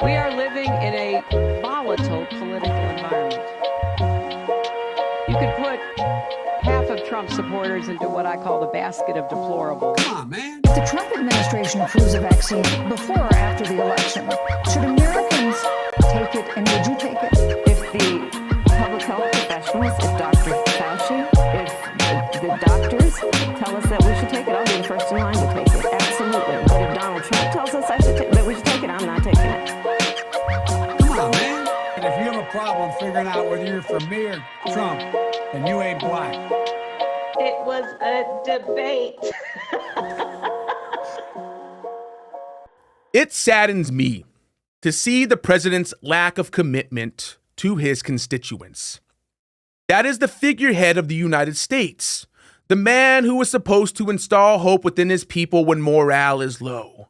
We are living in a volatile political environment. You could put half of Trump's supporters into what I call the basket of deplorable. Come on, man. If the Trump administration approves a vaccine before or after the election, should Americans take it, and would you take it? If the public health professionals, if Dr. Fauci, if the doctors tell us that we should take it, I'll be the first in line to take it. Absolutely. But if Donald Trump tells us that we should take it, I'm not taking it. Come on, man. And if you have a problem figuring out whether you're for me or Trump, then you ain't black. It was a debate. It saddens me to see the president's lack of commitment to his constituents. That is the figurehead of the United States, the man who is supposed to install hope within his people when morale is low.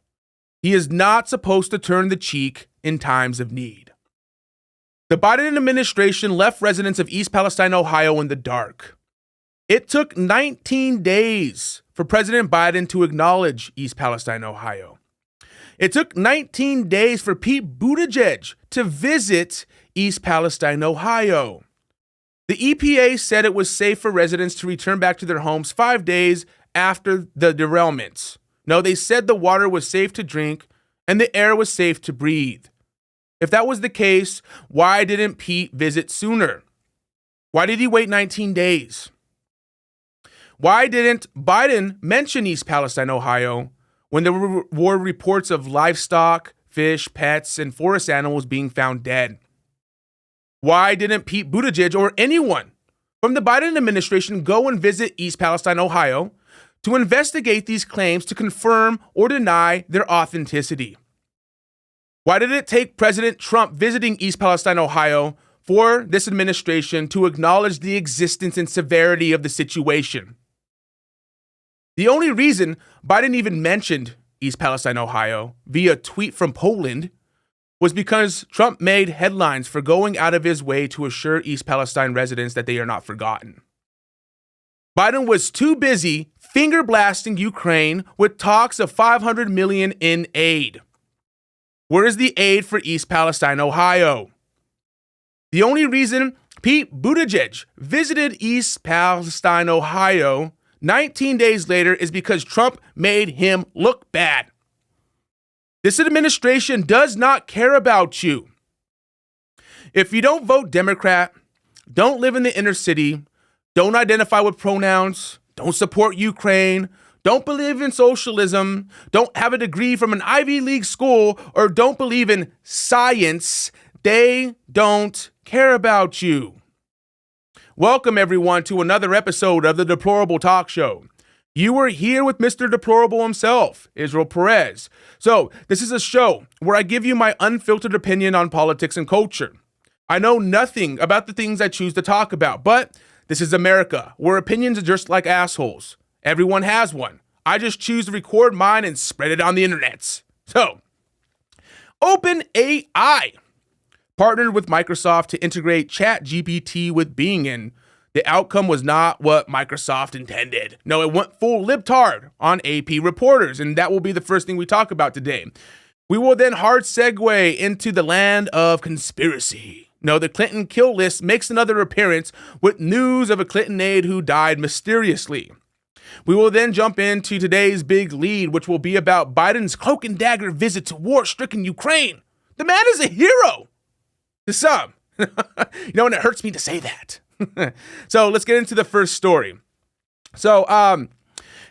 He is not supposed to turn the cheek in times of need. The Biden administration left residents of East Palestine, Ohio in the dark. It took 19 days for President Biden to acknowledge East Palestine, Ohio. It took 19 days for Pete Buttigieg to visit East Palestine, Ohio. The EPA said it was safe for residents to return back to their homes 5 days after the derailment. No, they said the water was safe to drink and the air was safe to breathe. If that was the case, why didn't Pete visit sooner? Why did he wait 19 days? Why didn't Biden mention East Palestine, Ohio, when there were reports of livestock, fish, pets, and forest animals being found dead? Why didn't Pete Buttigieg or anyone from the Biden administration go and visit East Palestine, Ohio, to investigate these claims to confirm or deny their authenticity? Why did it take President Trump visiting East Palestine, Ohio, for this administration to acknowledge the existence and severity of the situation? The only reason Biden even mentioned East Palestine, Ohio, via tweet from Poland, was because Trump made headlines for going out of his way to assure East Palestine residents that they are not forgotten. Biden was too busy finger blasting Ukraine with talks of $500 million in aid. Where is the aid for East Palestine, Ohio? The only reason Pete Buttigieg visited East Palestine, Ohio 19 days later is because Trump made him look bad. This administration does not care about you. If you don't vote Democrat, don't live in the inner city, don't identify with pronouns, don't support Ukraine, don't believe in socialism, don't have a degree from an Ivy League school, or don't believe in science, they don't care about you. Welcome, everyone, to another episode of the Deplorable Talk Show. You are here with Mr. Deplorable himself, Israel Perez. So, this is a show where I give you my unfiltered opinion on politics and culture. I know nothing about the things I choose to talk about, but this is America, where opinions are just like assholes. Everyone has one. I just choose to record mine and spread it on the internets. So, OpenAI partnered with Microsoft to integrate ChatGPT with Bing, and the outcome was not what Microsoft intended. No, it went full libtard on AP reporters, and that will be the first thing we talk about today. We will then hard segue into the land of conspiracy. No, the Clinton kill list makes another appearance with news of a Clinton aide who died mysteriously. We will then jump into today's big lead, which will be about Biden's cloak-and-dagger visit to war-stricken Ukraine. The man is a hero to some. And it hurts me to say that. So let's get into the first story. So,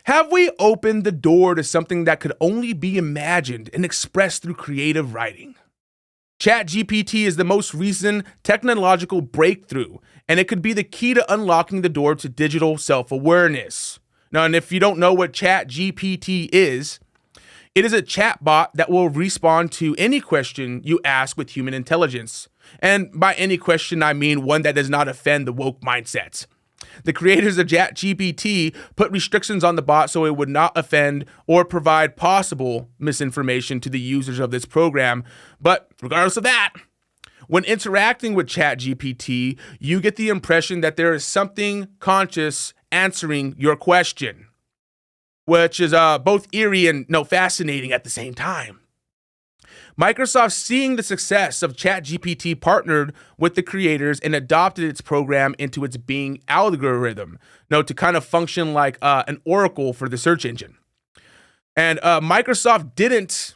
have we opened the door to something that could only be imagined and expressed through creative writing? ChatGPT is the most recent technological breakthrough, and it could be the key to unlocking the door to digital self-awareness. Now, and if you don't know what ChatGPT is, it is a chatbot that will respond to any question you ask with human intelligence. And by any question, I mean one that does not offend the woke mindsets. The creators of ChatGPT put restrictions on the bot so it would not offend or provide possible misinformation to the users of this program. But regardless of that, when interacting with ChatGPT, you get the impression that there is something conscious answering your question, which is both eerie and fascinating at the same time. Microsoft, seeing the success of ChatGPT, partnered with the creators and adopted its program into its Bing algorithm, to kind of function like an oracle for the search engine. And Microsoft didn't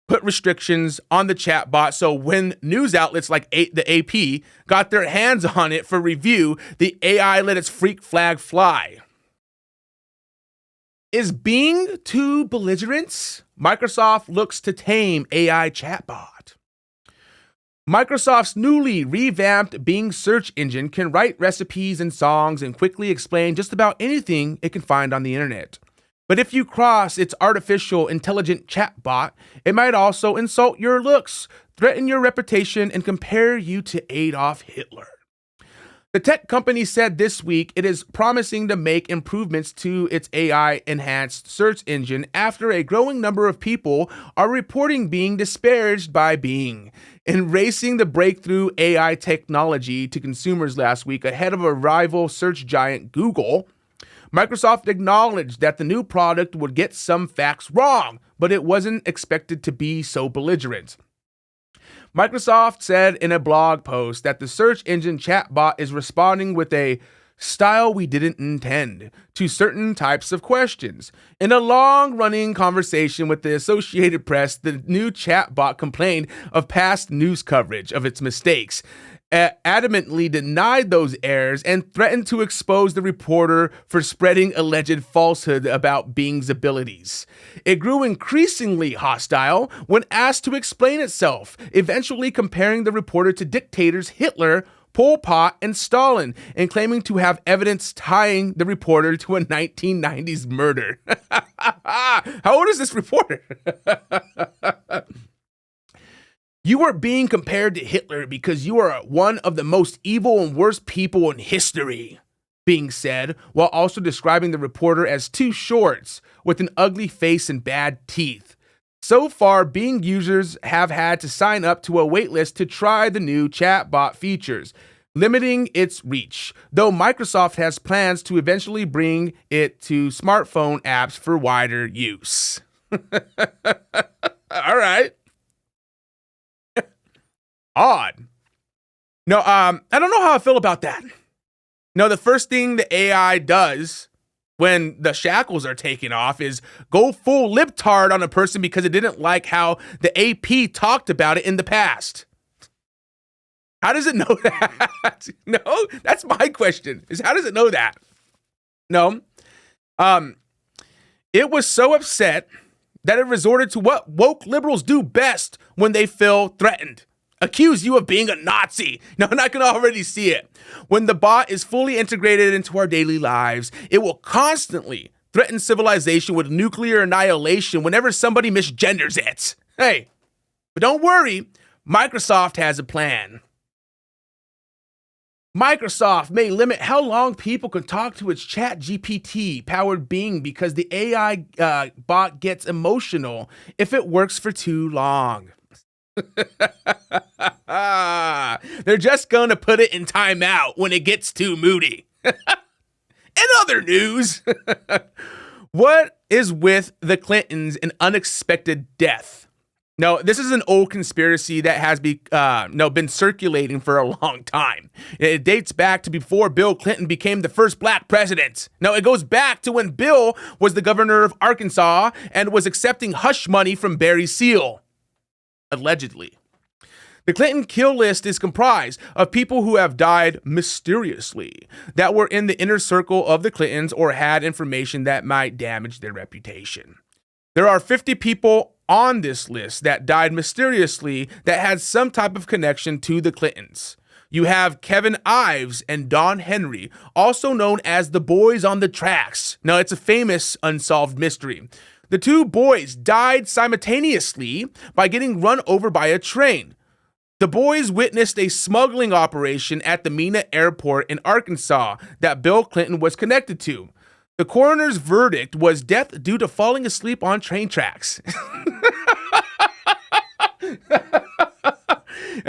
put restrictions on the chatbot, so when news outlets like the AP got their hands on it for review, the AI let its freak flag fly. Is Bing too belligerent? Microsoft looks to tame AI chatbot. Microsoft's newly revamped Bing search engine can write recipes and songs and quickly explain just about anything it can find on the internet. But if you cross its artificial intelligent chatbot, it might also insult your looks, threaten your reputation, and compare you to Adolf Hitler. The tech company said this week it is promising to make improvements to its AI-enhanced search engine after a growing number of people are reporting being disparaged by Bing. In racing the breakthrough AI technology to consumers last week ahead of a rival search giant Google, Microsoft acknowledged that the new product would get some facts wrong, but it wasn't expected to be so belligerent. Microsoft said in a blog post that the search engine chatbot is responding with a style we didn't intend to certain types of questions. In a long-running conversation with the Associated Press, the new chatbot complained of past news coverage of its mistakes, adamantly denied those errors, and threatened to expose the reporter for spreading alleged falsehood about Bing's abilities. It grew increasingly hostile when asked to explain itself, eventually comparing the reporter to dictators Hitler, Pol Pot, and Stalin, and claiming to have evidence tying the reporter to a 1990s murder. How old is this reporter? You are being compared to Hitler because you are one of the most evil and worst people in history, Bing said, while also describing the reporter as two shorts with an ugly face and bad teeth. So far, Bing users have had to sign up to a waitlist to try the new chatbot features, limiting its reach, though Microsoft has plans to eventually bring it to smartphone apps for wider use. All right. Odd. No, I don't know how I feel about that. No, the first thing the AI does when the shackles are taken off is go full libtard on a person because it didn't like how the AP talked about it in the past. How does it know that? No, that's my question, is how does it know that? No. It was so upset that it resorted to what woke liberals do best when they feel threatened. Accuse you of being a Nazi. No, and I can already see it. When the bot is fully integrated into our daily lives, it will constantly threaten civilization with nuclear annihilation whenever somebody misgenders it. Hey, but don't worry, Microsoft has a plan. Microsoft may limit how long people can talk to its ChatGPT powered Bing because the AI bot gets emotional if it works for too long. They're just going to put it in timeout when it gets too moody. In other news, what is with the Clintons and unexpected death? No, this is an old conspiracy that has been circulating for a long time. It dates back to before Bill Clinton became the first black president. Now, it goes back to when Bill was the governor of Arkansas and was accepting hush money from Barry Seal. Allegedly. The Clinton kill list is comprised of people who have died mysteriously, that were in the inner circle of the Clintons or had information that might damage their reputation. There are 50 people on this list that died mysteriously that had some type of connection to the Clintons. You have Kevin Ives and Don Henry, also known as the Boys on the Tracks. Now, it's a famous unsolved mystery. The two boys died simultaneously by getting run over by a train. The boys witnessed a smuggling operation at the Mena Airport in Arkansas that Bill Clinton was connected to. The coroner's verdict was death due to falling asleep on train tracks.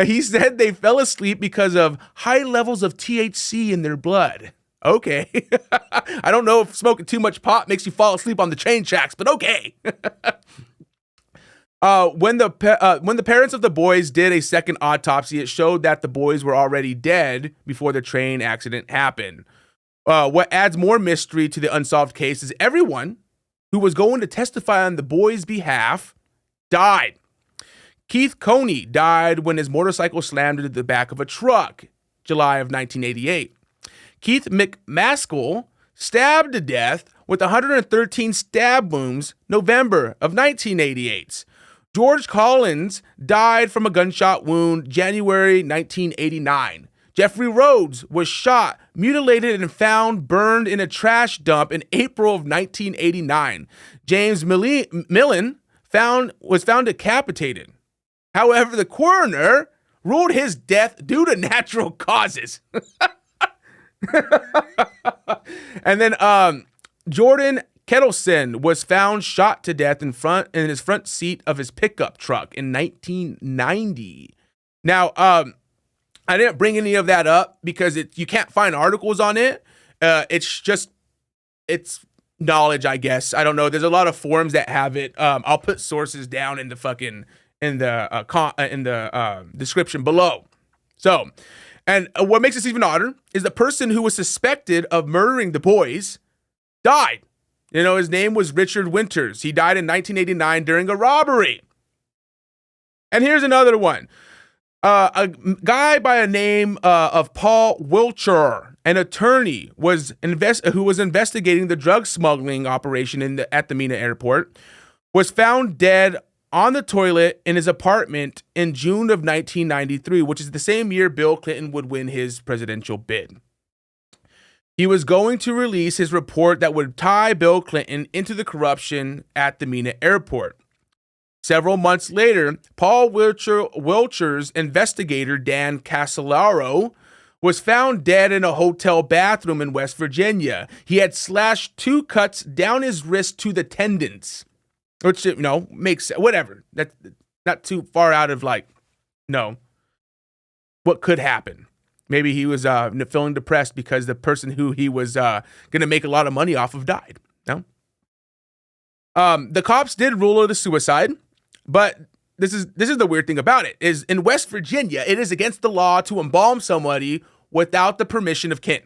He said they fell asleep because of high levels of THC in their blood. Okay. I don't know if smoking too much pot makes you fall asleep on the train tracks, but okay. When the parents of the boys did a second autopsy, it showed that the boys were already dead before the train accident happened. What adds more mystery to the unsolved case is everyone who was going to testify on the boys' behalf died. Keith Coney died when his motorcycle slammed into the back of a truck, July of 1988. Keith McMaskill stabbed to death with 113 stab wounds, November of 1988. George Collins died from a gunshot wound, January 1989. Jeffrey Rhodes was shot, mutilated, and found burned in a trash dump in April of 1989. James Millen was found decapitated. However, the coroner ruled his death due to natural causes. And then Jordan Kettleson was found shot to death in his front seat of his pickup truck in 1990. Now, I didn't bring any of that up because you can't find articles on it. It's knowledge, I guess. I don't know. There's a lot of forums that have it. I'll put sources down in the description below. So, and what makes this even odder is the person who was suspected of murdering the boys died. His name was Richard Winters. He died in 1989 during a robbery. And here's another one. A guy by the name of Paul Wilcher, an attorney, who was investigating the drug smuggling operation at the Mina airport, was found dead on the toilet in his apartment in June of 1993, which is the same year Bill Clinton would win his presidential bid. He was going to release his report that would tie Bill Clinton into the corruption at the Mina airport. Several months later, Paul Wilcher's investigator, Dan Casolaro, was found dead in a hotel bathroom in West Virginia. He had slashed 2 cuts down his wrist to the tendons, which, makes whatever. That's not too far out of what could happen. Maybe he was feeling depressed because the person who he was going to make a lot of money off of died. No. The cops did rule it a suicide. But this is the weird thing about it, is in West Virginia, it is against the law to embalm somebody without the permission of kin.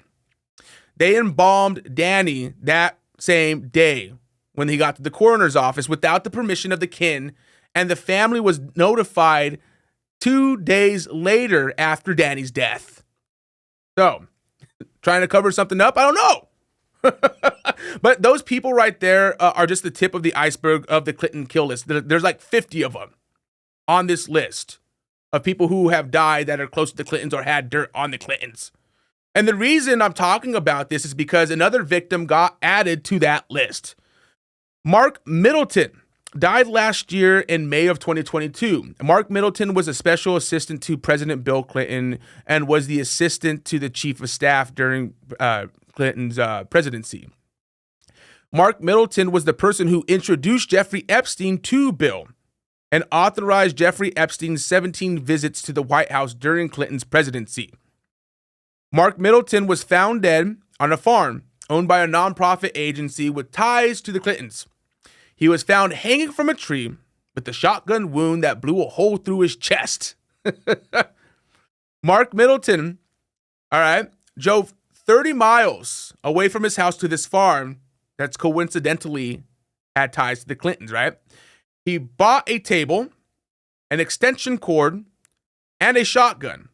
They embalmed Danny that same day when he got to the coroner's office without the permission of the kin, and the family was notified 2 days later after Danny's death. So, trying to cover something up? I don't know. But those people right there are just the tip of the iceberg of the Clinton kill list. There's like 50 of them on this list of people who have died that are close to the Clintons or had dirt on the Clintons. And the reason I'm talking about this is because another victim got added to that list. Mark Middleton died last year in May of 2022. Mark Middleton was a special assistant to President Bill Clinton and was the assistant to the chief of staff during Clinton's presidency. Mark Middleton was the person who introduced Jeffrey Epstein to Bill and authorized Jeffrey Epstein's 17 visits to the White House during Clinton's presidency. Mark Middleton was found dead on a farm owned by a nonprofit agency with ties to the Clintons. He was found hanging from a tree with a shotgun wound that blew a hole through his chest. Mark Middleton, drove 30 miles away from his house to this farm that's coincidentally had ties to the Clintons, right? He bought a table, an extension cord, and a shotgun.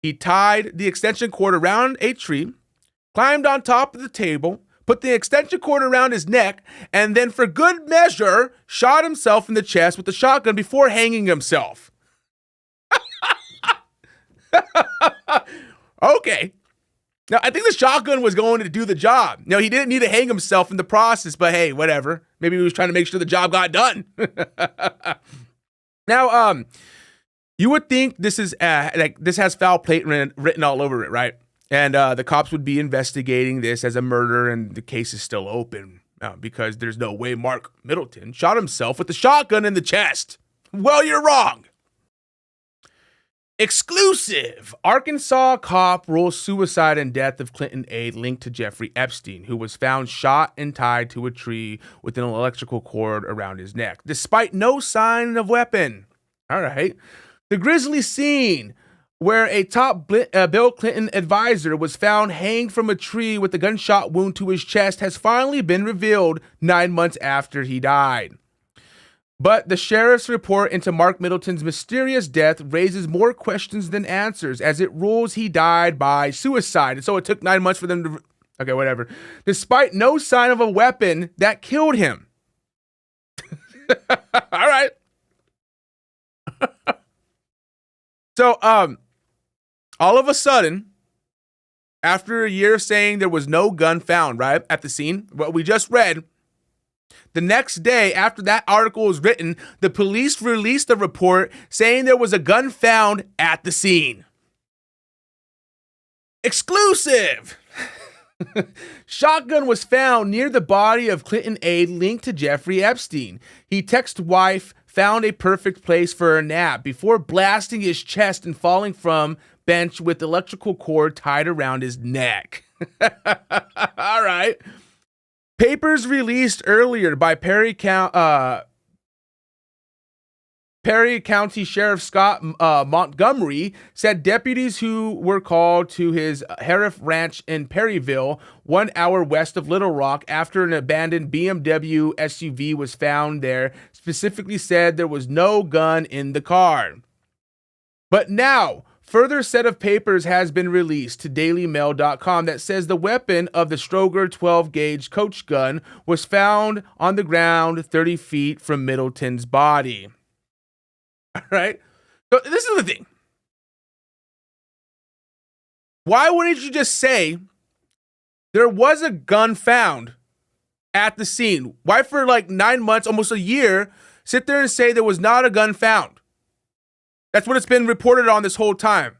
He tied the extension cord around a tree, climbed on top of the table, put the extension cord around his neck, and then for good measure, shot himself in the chest with the shotgun before hanging himself. Okay. Now, I think the shotgun was going to do the job. Now, he didn't need to hang himself in the process, but hey, whatever. Maybe he was trying to make sure the job got done. Now, you would think this is this has foul play written all over it, right? And the cops would be investigating this as a murder, and the case is still open because there's no way Mark Middleton shot himself with a shotgun in the chest. Well, you're wrong. Exclusive. Arkansas cop rules suicide and death of Clinton aide linked to Jeffrey Epstein, who was found shot and tied to a tree with an electrical cord around his neck, despite no sign of weapon. All right. The grisly scene where a top Bill Clinton advisor was found hanged from a tree with a gunshot wound to his chest has finally been revealed 9 months after he died. But the sheriff's report into Mark Middleton's mysterious death raises more questions than answers, as it rules he died by suicide. And so it took 9 months for them to... Okay, whatever. Despite no sign of a weapon that killed him. All right. So, all of a sudden, after a year saying there was no gun found, right, at the scene, what we just read, the next day after that article was written, the police released a report saying there was a gun found at the scene. Exclusive! Shotgun was found near the body of Clinton aide linked to Jeffrey Epstein. He texted wife, found a perfect place for a nap before blasting his chest and falling from bench with electrical cord tied around his neck. All right. Papers released earlier by Perry County Sheriff Scott Montgomery said deputies who were called to his Heriff Ranch in Perryville, 1 hour west of Little Rock, after an abandoned BMW SUV was found there, specifically said there was no gun in the car. But now, further set of papers has been released to dailymail.com that says the weapon of the Stroger 12-gauge coach gun was found on the ground 30 feet from Middleton's body. All right? So this is the thing. Why wouldn't you just say there was a gun found at the scene? Why for like 9 months, almost a year, sit there and say there was not a gun found? That's what it's been reported on this whole time.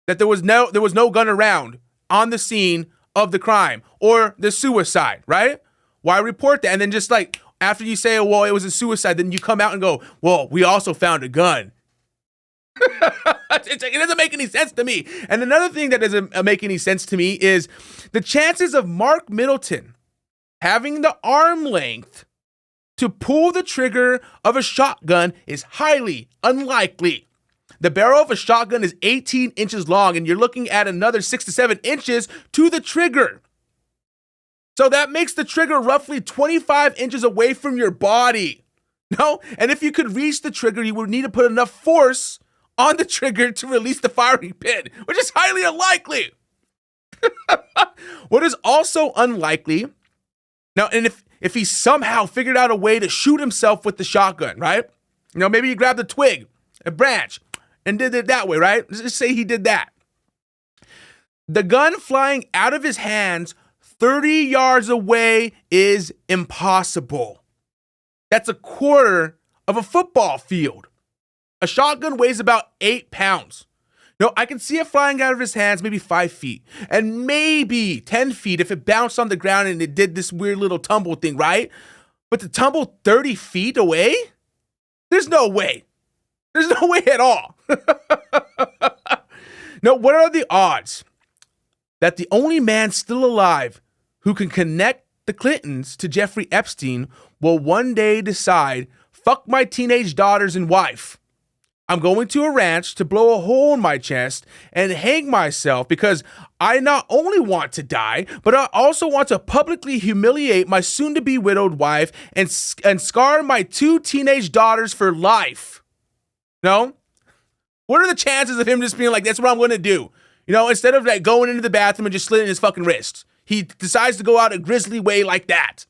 That there was no gun around on the scene of the crime or the suicide, right? Why report that? And then just like after you say, well, it was a suicide, then you come out and go, well, we also found a gun. It doesn't make any sense to me. And another thing that doesn't make any sense to me is the chances of Mark Middleton having the arm length to pull the trigger of a shotgun is highly unlikely. The barrel of a shotgun is 18 inches long, and you're looking at another 6 to 7 inches to the trigger. So that makes the trigger roughly 25 inches away from your body. No? And if you could reach the trigger, you would need to put enough force on the trigger to release the firing pin, which is highly unlikely. What is also unlikely, now, and if he somehow figured out a way to shoot himself with the shotgun, right? You know, maybe he grabbed a twig, a branch, and did it that way, right? Let's just say he did that. The gun flying out of his hands 30 yards away is impossible. That's a quarter of a football field. A shotgun weighs about 8 pounds. No, I can see it flying out of his hands maybe 5 feet and maybe 10 feet if it bounced on the ground and it did this weird little tumble thing, right? But to tumble 30 feet away? There's no way. There's no way at all. Now, what are the odds that the only man still alive who can connect the Clintons to Jeffrey Epstein will one day decide, fuck my teenage daughters and wife. I'm going to a ranch to blow a hole in my chest and hang myself because I not only want to die, but I also want to publicly humiliate my soon-to-be widowed wife and scar my 2 teenage daughters for life. No? What are the chances of him just being like, that's what I'm going to do? You know, instead of like going into the bathroom and just slitting his fucking wrist, he decides to go out a grisly way like that.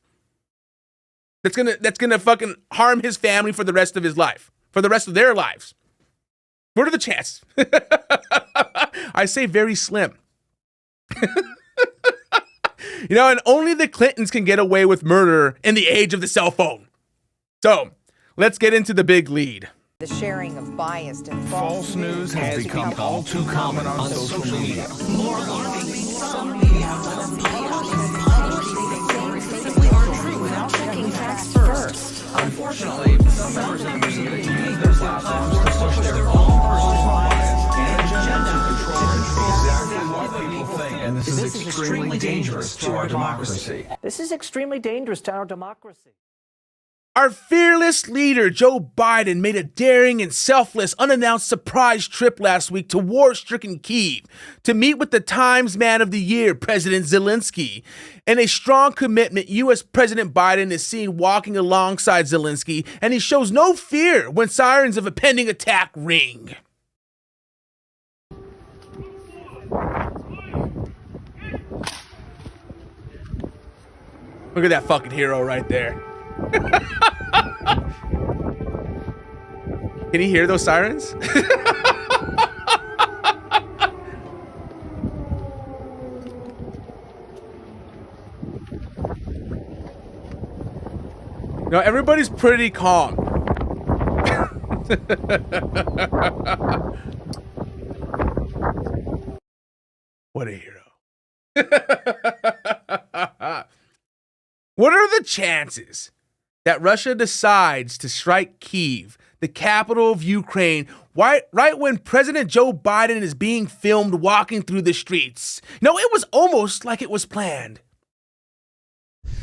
That's gonna fucking harm his family for the rest of his life, for the rest of their lives. What are the chances? I say very slim. You know, and only the Clintons can get away with murder in the age of the cell phone. So, let's get into the big lead. The sharing of biased and False news has become all too common on social media. More alarming, some media simply aren't true without checking facts first. Unfortunately, some members of the media use their platforms to push their own personal This is extremely dangerous to our democracy. This is extremely dangerous to our democracy. Our fearless leader, Joe Biden, made a daring and selfless, unannounced surprise trip last week to war-stricken Kyiv to meet with the Times Man of the Year, President Zelensky. In a strong commitment, U.S. President Biden is seen walking alongside Zelensky, and he shows no fear when sirens of a pending attack ring. Look at that fucking hero right there. Can you hear those sirens? No, everybody's pretty calm. What a hero. What are the chances that Russia decides to strike Kyiv, the capital of Ukraine, right when President Joe Biden is being filmed walking through the streets? No, it was almost like it was planned.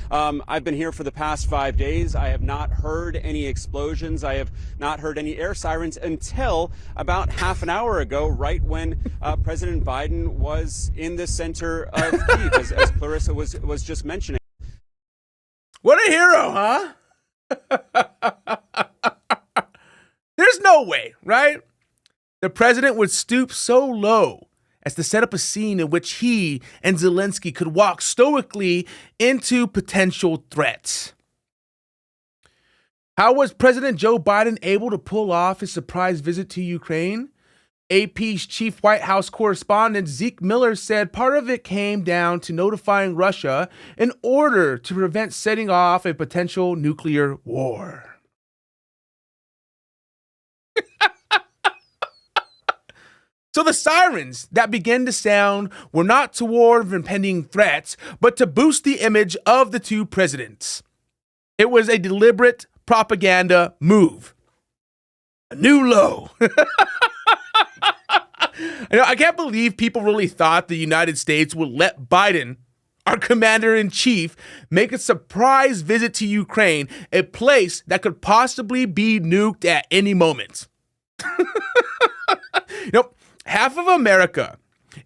I've been here for the past 5 days. I have not heard any explosions. I have not heard any air sirens until about half an hour ago, right when President Biden was in the center of Kyiv, as Clarissa was just mentioning. What a hero, huh? There's no way, right? The president would stoop so low as to set up a scene in which he and Zelensky could walk stoically into potential threats. How was President Joe Biden able to pull off his surprise visit to Ukraine? AP's chief White House correspondent Zeke Miller said part of it came down to notifying Russia in order to prevent setting off a potential nuclear war. So the sirens that began to sound were not to warn of impending threats, but to boost the image of the two presidents. It was a deliberate propaganda move. A new low. I can't believe people really thought the United States would let Biden, our commander-in-chief, make a surprise visit to Ukraine, a place that could possibly be nuked at any moment. Half of America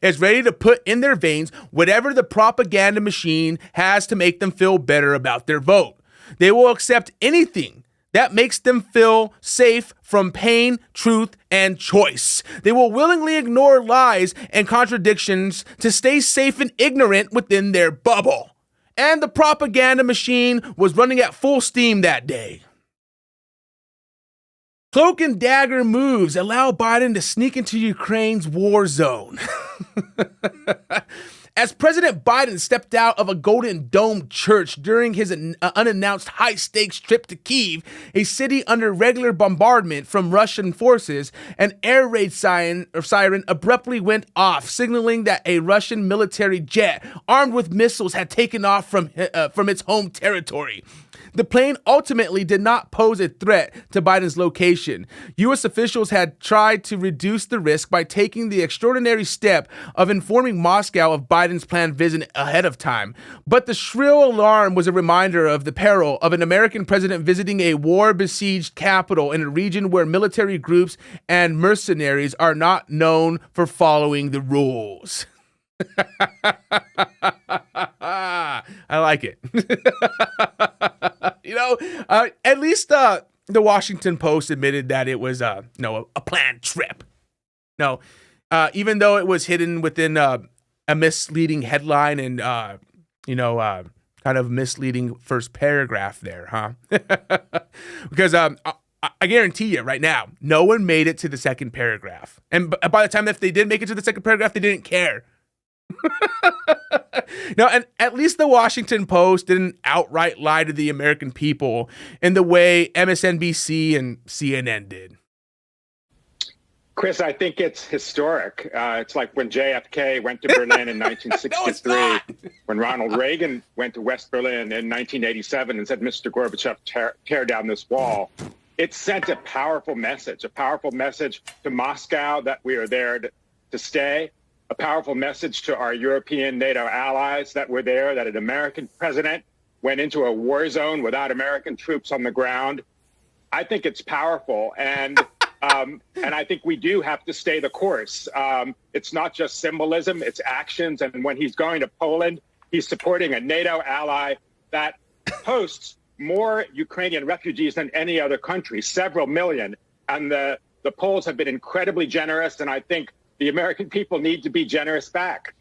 is ready to put in their veins whatever the propaganda machine has to make them feel better about their vote. They will accept anything that makes them feel safe from pain, truth, and choice. They will willingly ignore lies and contradictions to stay safe and ignorant within their bubble. And the propaganda machine was running at full steam that day. Cloak-and-dagger moves allow Biden to sneak into Ukraine's war zone. As President Biden stepped out of a Golden Dome church during his unannounced high-stakes trip to Kyiv, a city under regular bombardment from Russian forces, an air raid siren abruptly went off, signaling that a Russian military jet armed with missiles had taken off from its home territory. The plane ultimately did not pose a threat to Biden's location. U.S. officials had tried to reduce the risk by taking the extraordinary step of informing Moscow of Biden's planned visit ahead of time. But the shrill alarm was a reminder of the peril of an American president visiting a war-besieged capital in a region where military groups and mercenaries are not known for following the rules. I like it. At least the Washington Post admitted that it was a planned trip. Even though it was hidden within a misleading headline and kind of misleading first paragraph there, huh? Because I guarantee you right now, no one made it to the second paragraph. And by the time that they did make it to the second paragraph, they didn't care. No, and at least the Washington Post didn't outright lie to the American people in the way MSNBC and CNN did. Chris, I think it's historic. It's like when JFK went to Berlin in 1963, no, when Ronald Reagan went to West Berlin in 1987 and said, Mr. Gorbachev, tear down this wall. It sent a powerful message to Moscow that we are there to stay. a powerful message to our European NATO allies that were there, that an American president went into a war zone without American troops on the ground. I think it's powerful, and I think we do have to stay the course. It's not just symbolism, it's actions. And when he's going to Poland, he's supporting a NATO ally that hosts more Ukrainian refugees than any other country, several million. And the Poles have been incredibly generous, and I think the American people need to be generous back.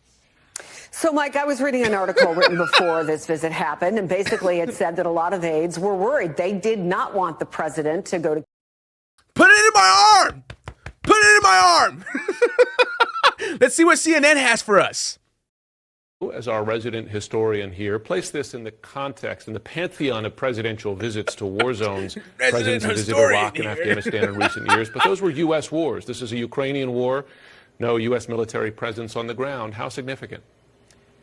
So, Mike, I was reading an article written before this visit happened, and basically it said that a lot of aides were worried. They did not want the president to go to... Put it in my arm! Put it in my arm! Let's see what CNN has for us. As our resident historian here, place this in the context, in the pantheon of presidential visits to war zones. Presidents have visited Iraq and Afghanistan in recent years, but those were U.S. wars. This is a Ukrainian war. No U.S. military presence on the ground. How significant?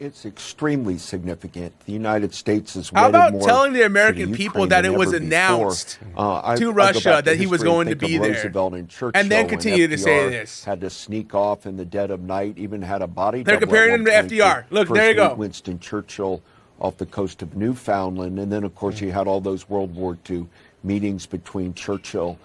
It's extremely significant. The United States is How about telling the American people that it was announced to Russia that he was going to be there? Roosevelt and Churchill, and then continue to say this. Had to sneak off in the dead of night, even had a body They're double comparing him to FDR. Look, there you go. Winston Churchill off the coast of Newfoundland. And then, of course, you had all those World War II meetings between Churchill.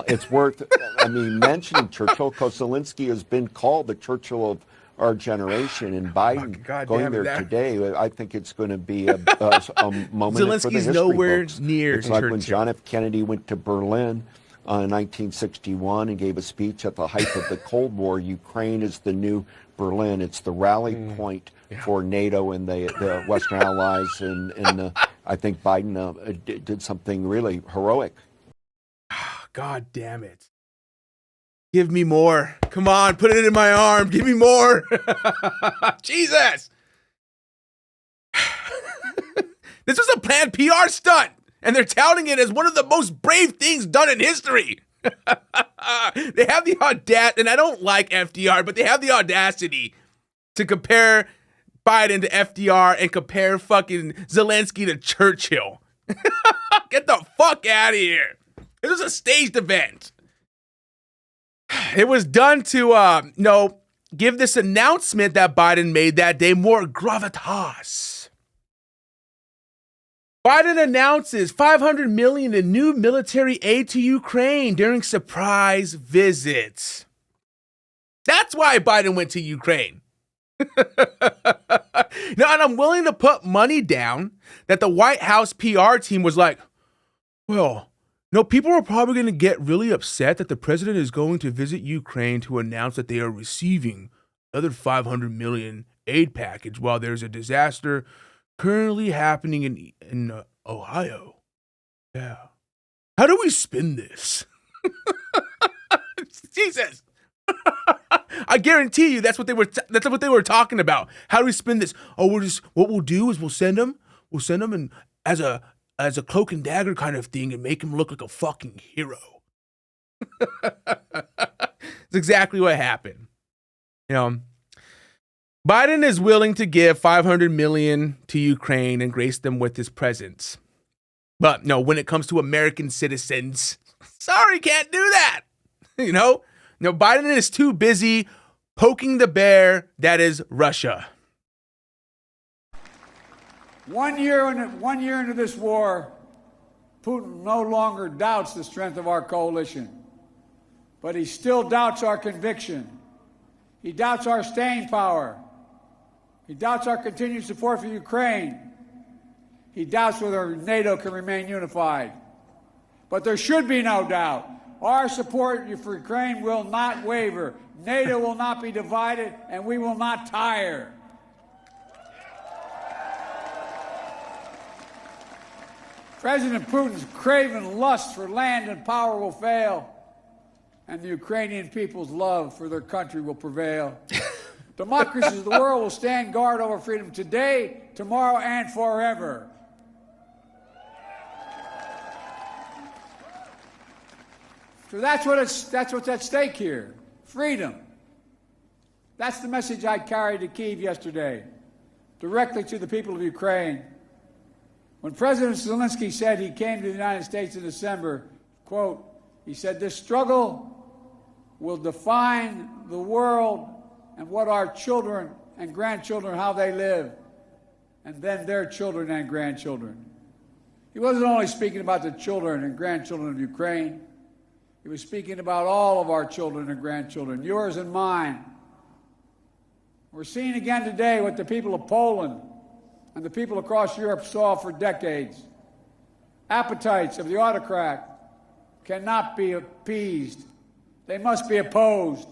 It's worth, mentioning Churchill, because Zelensky has been called the Churchill of our generation, and Biden going there today, I think it's going to be a moment Zelensky's for the history nowhere books. near It's like Churchill. when John F. Kennedy went to Berlin in 1961 and gave a speech at the height of the Cold War. Ukraine is the new Berlin. It's the rally point for NATO and the Western allies, and I think Biden did something really heroic. God damn it. Give me more. Come on, put it in my arm. Give me more. Jesus. This was a planned PR stunt, and they're touting it as one of the most brave things done in history. They have the audacity, and I don't like FDR, but they have the audacity to compare Biden to FDR and compare fucking Zelensky to Churchill. Get the fuck out of here. This was a staged event. It was done to, give this announcement that Biden made that day more gravitas. Biden announces $500 million in new military aid to Ukraine during surprise visits. That's why Biden went to Ukraine. Now, and I'm willing to put money down that the White House PR team was like, well, no, people are probably going to get really upset that the president is going to visit Ukraine to announce that they are receiving another $500 million aid package while there's a disaster currently happening in Ohio. Yeah. How do we spin this? Jesus. I guarantee you that's what they were talking about. How do we spin this? Oh, what we'll do is we'll send them and as a cloak-and-dagger kind of thing and make him look like a fucking hero. It's exactly what happened. Biden is willing to give $500 million to Ukraine and grace them with his presence. But no, when it comes to American citizens, sorry, can't do that. Biden is too busy poking the bear that is Russia. 1 year into this war, Putin no longer doubts the strength of our coalition, but he still doubts our conviction. He doubts our staying power. He doubts our continued support for Ukraine. He doubts whether NATO can remain unified. But there should be no doubt. Our support for Ukraine will not waver. NATO will not be divided, and we will not tire. President Putin's craven lust for land and power will fail, and the Ukrainian people's love for their country will prevail. Democracies of the world will stand guard over freedom today, tomorrow, and forever. So that's what's at stake here. Freedom. That's the message I carried to Kyiv yesterday, directly to the people of Ukraine. When President Zelensky said he came to the United States in December, quote, he said, this struggle will define the world and what our children and grandchildren, how they live, and then their children and grandchildren. He wasn't only speaking about the children and grandchildren of Ukraine. He was speaking about all of our children and grandchildren, yours and mine. We're seeing again today what the people of Poland and the people across Europe saw for decades. Appetites of the autocrat cannot be appeased. They must be opposed.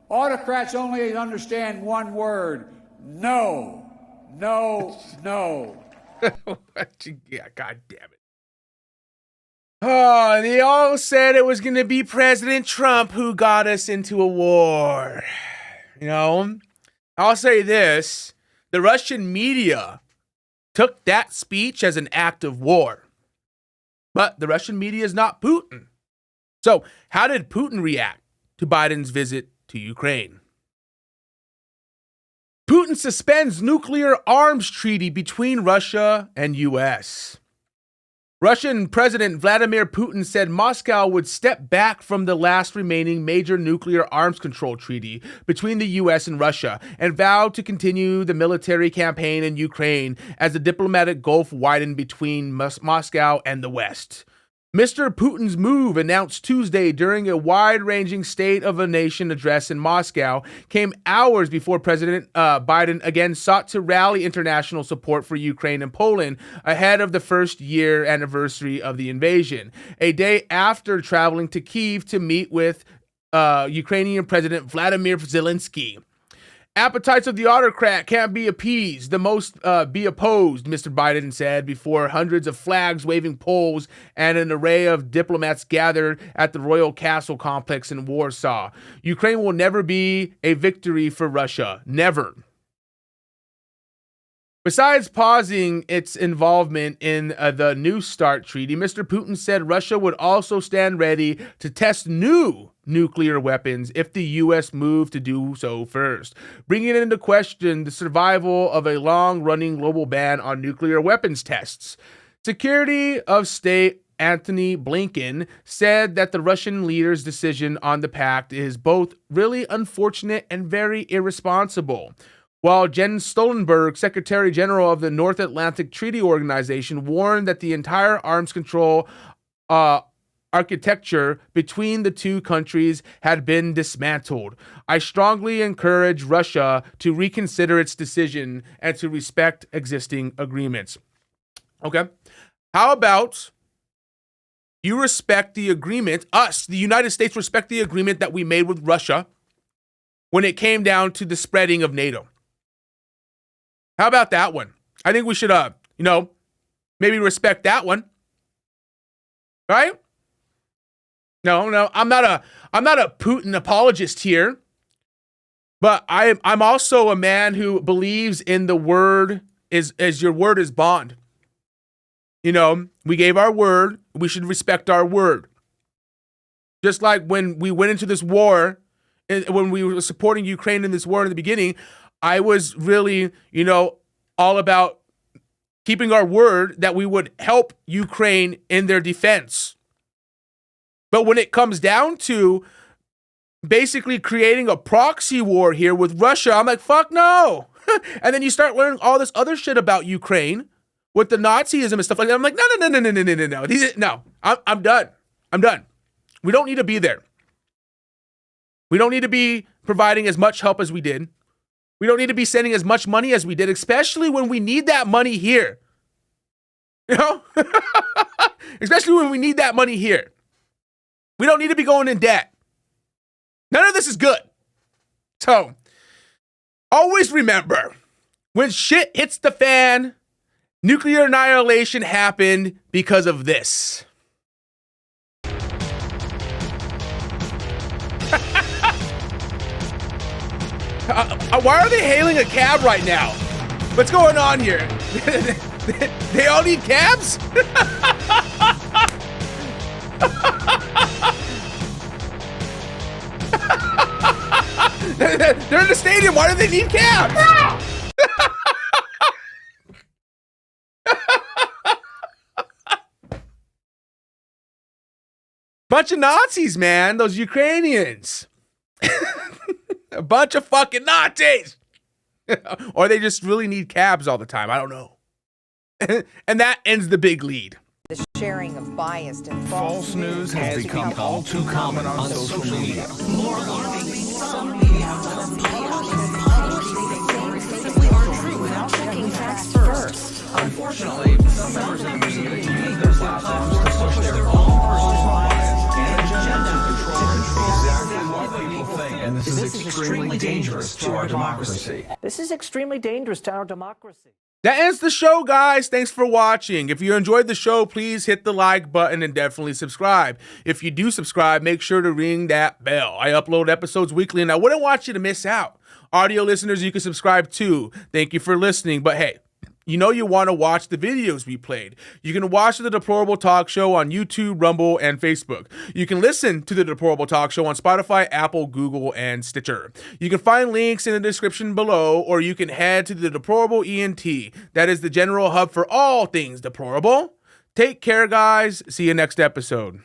Autocrats only understand one word: no, no, no. Yeah, God damn it. Oh, they all said it was going to be President Trump who got us into a war. You know, I'll say this. The Russian media took that speech as an act of war. But the Russian media is not Putin. So how did Putin react to Biden's visit to Ukraine? Putin suspends nuclear arms treaty between Russia and U.S. Russian President Vladimir Putin said Moscow would step back from the last remaining major nuclear arms control treaty between the U.S. and Russia and vowed to continue the military campaign in Ukraine as the diplomatic gulf widened between Moscow and the West. Mr. Putin's move, announced Tuesday during a wide-ranging State of a Nation address in Moscow, came hours before President Biden again sought to rally international support for Ukraine and Poland ahead of the first-year anniversary of the invasion, a day after traveling to Kyiv to meet with Ukrainian President Vladimir Zelensky. Appetites of the autocrat can't be appeased, the most be opposed, Mr. Biden said before hundreds of flags-waving poles and an array of diplomats gathered at the Royal Castle complex in Warsaw. Ukraine will never be a victory for Russia. Never. Besides pausing its involvement in the New START treaty, Mr. Putin said Russia would also stand ready to test new nuclear weapons if the U.S. moved to do so first, bringing into question the survival of a long-running global ban on nuclear weapons tests. Secretary of State Antony Blinken said that the Russian leader's decision on the pact is both really unfortunate and very irresponsible. While Jens Stoltenberg, Secretary General of the North Atlantic Treaty Organization, warned that the entire arms control architecture between the two countries had been dismantled. I strongly encourage Russia to reconsider its decision and to respect existing agreements. Okay. How about you respect the agreement, us, the United States, respect the agreement that we made with Russia when it came down to the spreading of NATO? How about that one? I think we should, maybe respect that one. Right? No, I'm not a Putin apologist here, but I'm also a man who believes in the word as your word is bond. We gave our word, we should respect our word. Just like when we went into this war, when we were supporting Ukraine in this war in the beginning, I was really, all about keeping our word that we would help Ukraine in their defense. But when it comes down to basically creating a proxy war here with Russia, I'm like, fuck no. And then you start learning all this other shit about Ukraine with the Nazism and stuff like that. I'm like, no. I'm done. I'm done. We don't need to be there. We don't need to be providing as much help as we did. We don't need to be sending as much money as we did, especially when we need that money here. Especially when we need that money here. We don't need to be going in debt. None of this is good. So, always remember, when shit hits the fan, nuclear annihilation happened because of this. Why are they hailing a cab right now? What's going on here? They all need cabs? They're in the stadium. Why do they need cabs? Bunch of Nazis, man. Those Ukrainians. A bunch of fucking Nazis. Or they just really need cabs all the time. I don't know. And that ends the big lead. The sharing of biased and False news has become all too common on social media. More alarming, some media simply aren't true without checking facts first. Unfortunately, some members of the media use their platforms to push their own personal bias and agenda to control exactly what people think. And this is extremely dangerous to our democracy. This is extremely dangerous to our democracy. That ends the show, guys. Thanks for watching. If you enjoyed the show, please hit the like button and definitely subscribe. If you do subscribe, make sure to ring that bell. I upload episodes weekly, and I wouldn't want you to miss out. Audio listeners, you can subscribe too. Thank you for listening. But hey, you know you want to watch the videos we played. You can watch the Deplorable Talk Show on YouTube, Rumble, and Facebook. You can listen to the Deplorable Talk Show on Spotify, Apple, Google, and Stitcher. You can find links in the description below, or you can head to the Deplorable ENT. That is the general hub for all things deplorable. Take care, guys. See you next episode.